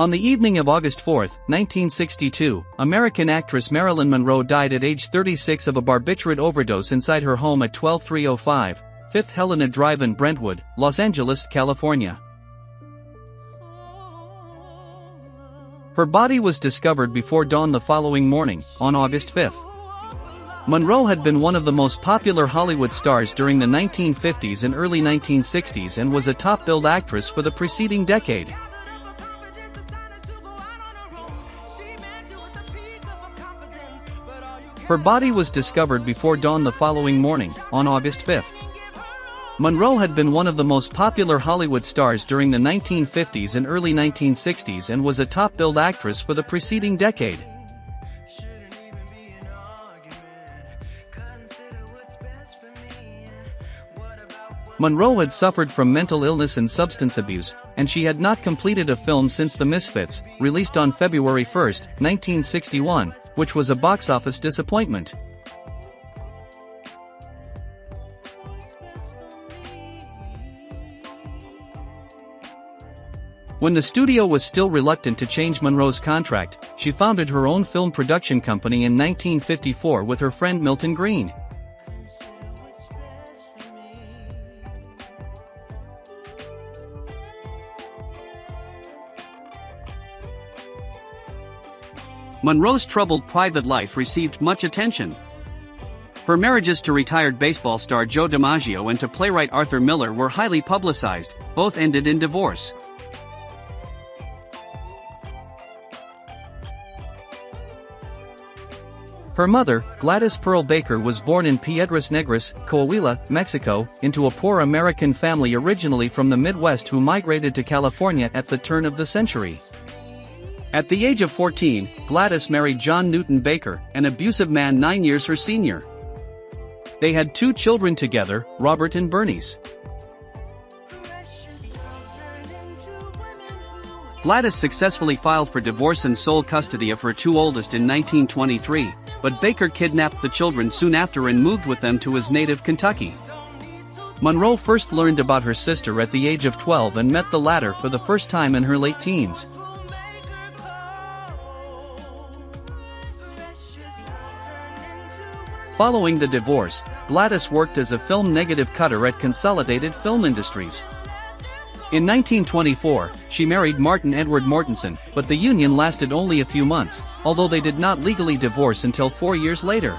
On the evening of August 4, 1962, American actress Marilyn Monroe died at age 36 of a barbiturate overdose inside her home at 12305 5th Helena Drive in Brentwood, Los Angeles, California. Her body was discovered before dawn the following morning, on August 5. Monroe had been one of the most popular Hollywood stars during the 1950s and early 1960s and was a top-billed actress for the preceding decade. Her body was discovered before dawn the following morning, on August 5. Monroe had been one of the most popular Hollywood stars during the 1950s and early 1960s and was a top-billed actress for the preceding decade. Monroe had suffered from mental illness and substance abuse, and she had not completed a film since The Misfits, released on February 1, 1961, which was a box office disappointment. When the studio was still reluctant to change Monroe's contract, she founded her own film production company in 1954 with her friend Milton Green. Monroe's troubled private life received much attention. Her marriages to retired baseball star Joe DiMaggio and to playwright Arthur Miller were highly publicized, both ended in divorce. Her mother, Gladys Pearl Baker, was born in Piedras Negras, Coahuila, Mexico, into a poor American family originally from the Midwest who migrated to California at the turn of the century. At the age of 14, Gladys married John Newton Baker, an abusive man 9 years her senior. They had 2 children together, Robert and Bernice. Gladys successfully filed for divorce and sole custody of her 2 oldest in 1923, but Baker kidnapped the children soon after and moved with them to his native Kentucky. Monroe first learned about her sister at the age of 12 and met the latter for the first time in her late teens. Following the divorce, Gladys worked as a film negative cutter at Consolidated Film Industries. In 1924, she married Martin Edward Mortensen, but the union lasted only a few months, although they did not legally divorce until 4 years later.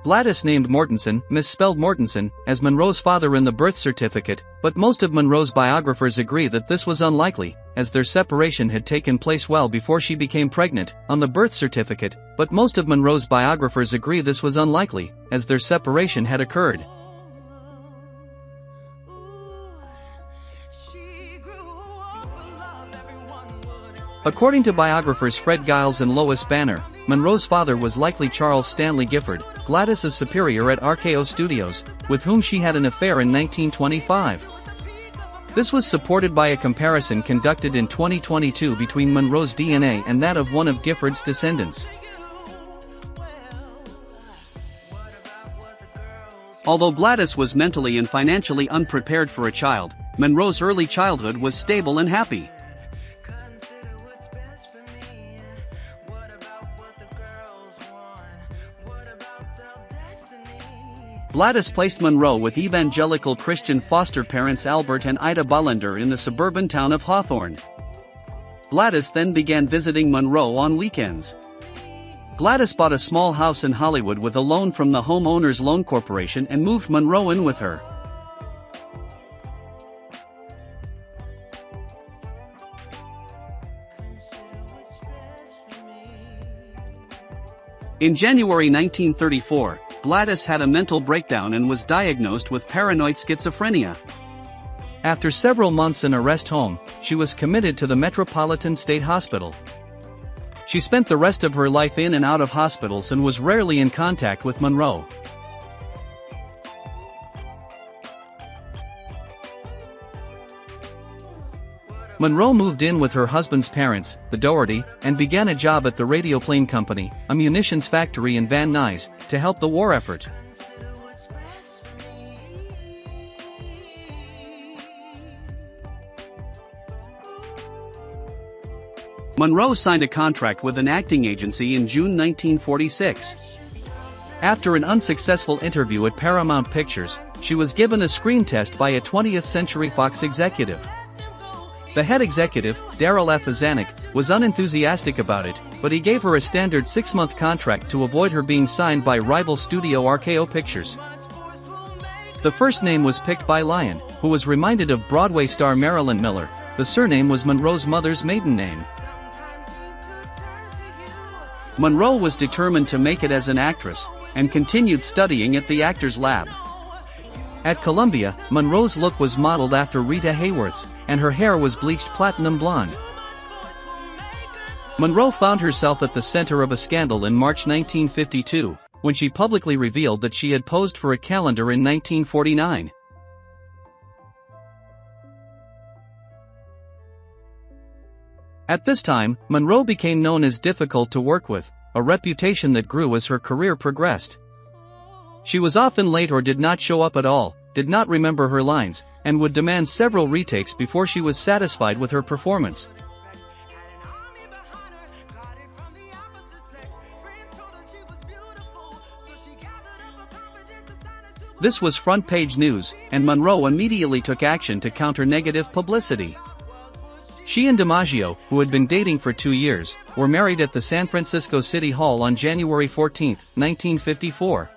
Gladys named Mortensen, misspelled Mortensen, as Monroe's father in the birth certificate, but most of Monroe's biographers agree that this was unlikely, as their separation had taken place well before she became pregnant, on the birth certificate, but most of Monroe's biographers agree this was unlikely, as their separation had occurred. According to biographers Fred Giles and Lois Banner, Monroe's father was likely Charles Stanley Gifford, Gladys's superior at RKO Studios, with whom she had an affair in 1925. This was supported by a comparison conducted in 2022 between Monroe's DNA and that of one of Gifford's descendants. Although Gladys was mentally and financially unprepared for a child, Monroe's early childhood was stable and happy. Gladys placed Monroe with evangelical Christian foster parents Albert and Ida Bollender in the suburban town of Hawthorne. Gladys then began visiting Monroe on weekends. Gladys bought a small house in Hollywood with a loan from the Homeowners Loan Corporation and moved Monroe in with her. In January 1934, Gladys had a mental breakdown and was diagnosed with paranoid schizophrenia. After several months in a rest home, she was committed to the Metropolitan State Hospital. She spent the rest of her life in and out of hospitals and was rarely in contact with Monroe. Monroe moved in with her husband's parents, the Doherty, and began a job at the Radioplane Company, a munitions factory in Van Nuys, to help the war effort. Monroe signed a contract with an acting agency in June 1946. After an unsuccessful interview at Paramount Pictures, she was given a screen test by a 20th Century Fox executive. The head executive, Darryl F. Zanuck, was unenthusiastic about it, but he gave her a standard 6-month contract to avoid her being signed by rival studio RKO Pictures. The first name was picked by Lyon, who was reminded of Broadway star Marilyn Miller. The surname was Monroe's mother's maiden name. Monroe was determined to make it as an actress, and continued studying at the Actors Lab. At Columbia, Monroe's look was modeled after Rita Hayworth's, and her hair was bleached platinum blonde. Monroe found herself at the center of a scandal in March 1952, when she publicly revealed that she had posed for a calendar in 1949. At this time, Monroe became known as difficult to work with, a reputation that grew as her career progressed. She was often late or did not show up at all, did not remember her lines, and would demand several retakes before she was satisfied with her performance. This was front-page news, and Monroe immediately took action to counter negative publicity. She and DiMaggio, who had been dating for 2 years, were married at the San Francisco City Hall on January 14, 1954.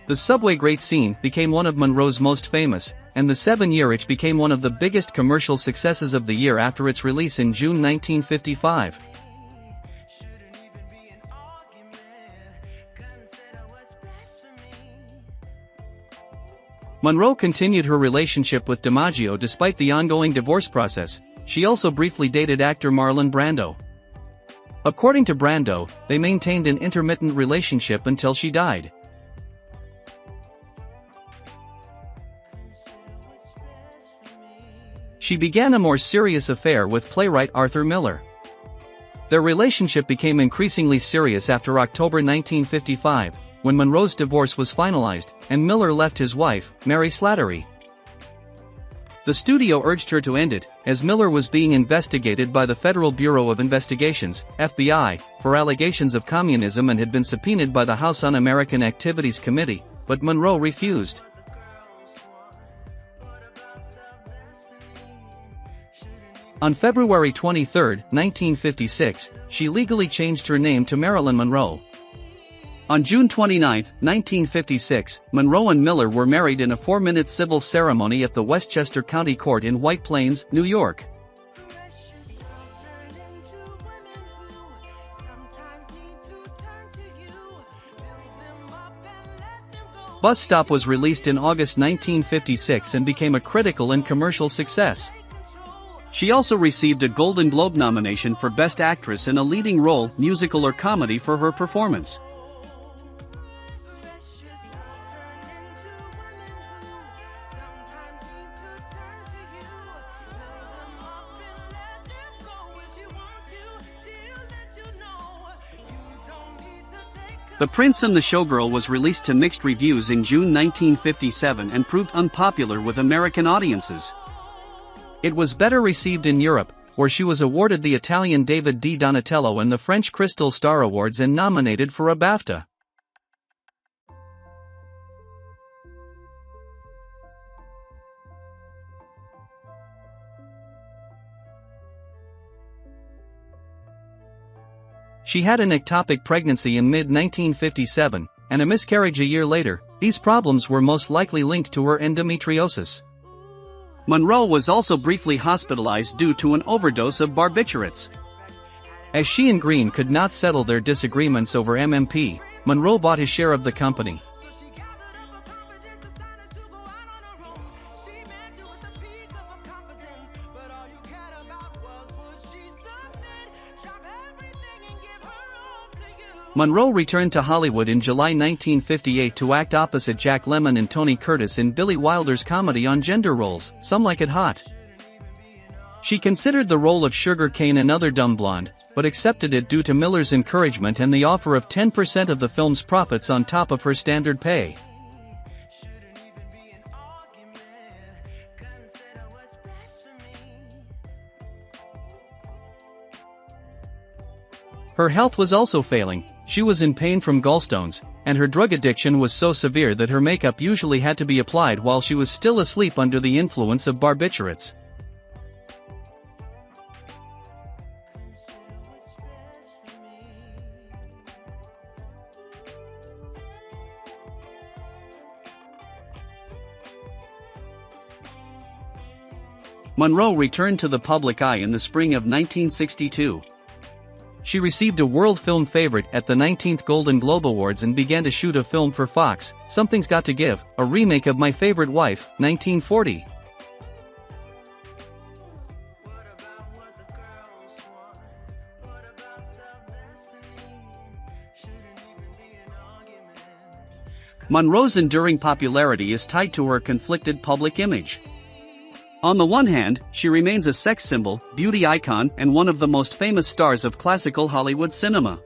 The subway grate scene became one of Monroe's most famous, and the 7-year itch became one of the biggest commercial successes of the year after its release in June 1955. Monroe continued her relationship with DiMaggio despite the ongoing divorce process. She also briefly dated actor Marlon Brando. According to Brando, they maintained an intermittent relationship until she died. She began a more serious affair with playwright Arthur Miller. Their relationship became increasingly serious after October 1955, when Monroe's divorce was finalized, and Miller left his wife, Mary Slattery. The studio urged her to end it, as Miller was being investigated by the Federal Bureau of Investigations, FBI, for allegations of communism and had been subpoenaed by the House Un-American Activities Committee, but Monroe refused. On February 23, 1956, she legally changed her name to Marilyn Monroe. On June 29, 1956, Monroe and Miller were married in a 4-minute civil ceremony at the Westchester County Court in White Plains, New York. Bus Stop was released in August 1956 and became a critical and commercial success. She also received a Golden Globe nomination for Best Actress in a Leading Role, Musical or Comedy for her performance. The Prince and the Showgirl was released to mixed reviews in June 1957 and proved unpopular with American audiences. It was better received in Europe, where she was awarded the Italian David di Donatello and the French Crystal Star Awards and nominated for a BAFTA. She had an ectopic pregnancy in mid-1957, and a miscarriage a year later. These problems were most likely linked to her endometriosis. Monroe was also briefly hospitalized due to an overdose of barbiturates. As she and Green could not settle their disagreements over MMP, Monroe bought his share of the company. Monroe returned to Hollywood in July 1958 to act opposite Jack Lemmon and Tony Curtis in Billy Wilder's comedy on gender roles, Some Like It Hot. She considered the role of Sugar Cane Another Dumb Blonde, but accepted it due to Miller's encouragement and the offer of 10% of the film's profits on top of her standard pay. Her health was also failing, she was in pain from gallstones, and her drug addiction was so severe that her makeup usually had to be applied while she was still asleep under the influence of barbiturates. Monroe returned to the public eye in the spring of 1962. She received a World Film Favorite at the 19th Golden Globe Awards and began to shoot a film for Fox, Something's Got to Give, a remake of My Favorite Wife, 1940. Monroe's enduring popularity is tied to her conflicted public image. On the one hand, she remains a sex symbol, beauty icon, and one of the most famous stars of classical Hollywood cinema.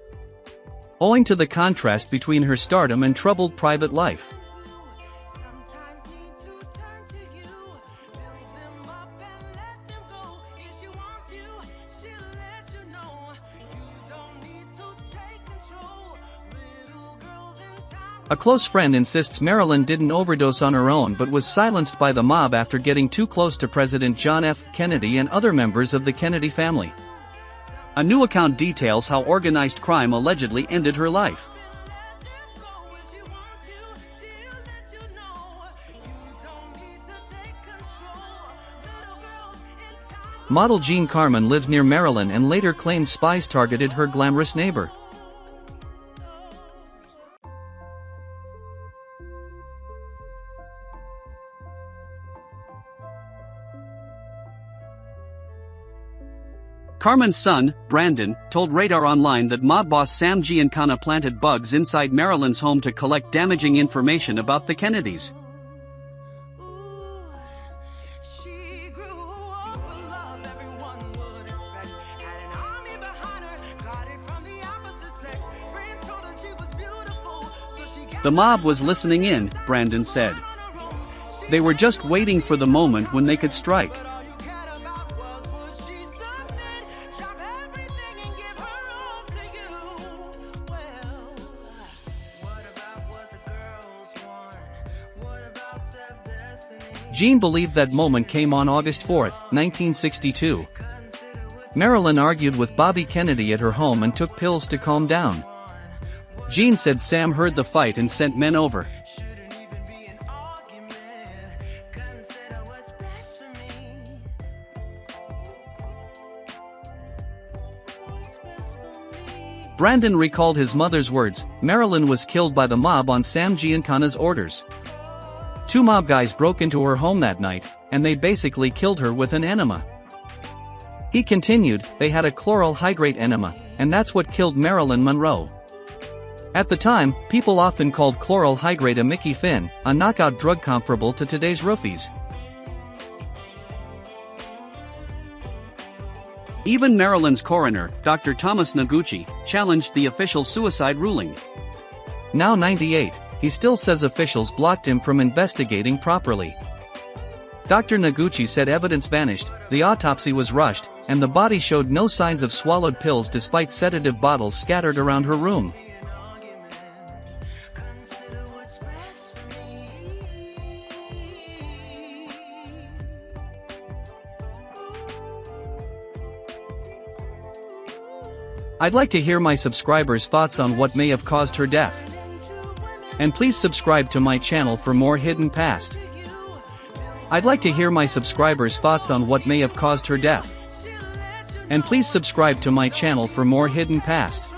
Owing to the contrast between her stardom and troubled private life, a close friend insists Marilyn didn't overdose on her own but was silenced by the mob after getting too close to President John F. Kennedy and other members of the Kennedy family. A new account details how organized crime allegedly ended her life. Model Jean Carmen lived near Marilyn and later claimed spies targeted her glamorous neighbor. Carmen's son, Brandon, told Radar Online that mob boss Sam Giancana planted bugs inside Marilyn's home to collect damaging information about the Kennedys. The mob was listening in, Brandon said. They were just waiting for the moment when they could strike. Jean believed that moment came on August 4, 1962. Marilyn argued with Bobby Kennedy at her home and took pills to calm down. Jean said Sam heard the fight and sent men over. Brandon recalled his mother's words, "Marilyn was killed by the mob on Sam Giancana's orders. Two mob guys broke into her home that night, and they basically killed her with an enema." He continued, "They had a chloral hydrate enema, and that's what killed Marilyn Monroe." At the time, people often called chloral hydrate a Mickey Finn, a knockout drug comparable to today's roofies. Even Marilyn's coroner, Dr. Thomas Noguchi, challenged the official suicide ruling. Now 98, he still says officials blocked him from investigating properly. Dr. Noguchi said evidence vanished, the autopsy was rushed, and the body showed no signs of swallowed pills despite sedative bottles scattered around her room. I'd like to hear my subscribers' thoughts on what may have caused her death. And please subscribe to my channel for more hidden past. I'd like to hear my subscribers' thoughts on what may have caused her death. And please subscribe to my channel for more hidden past.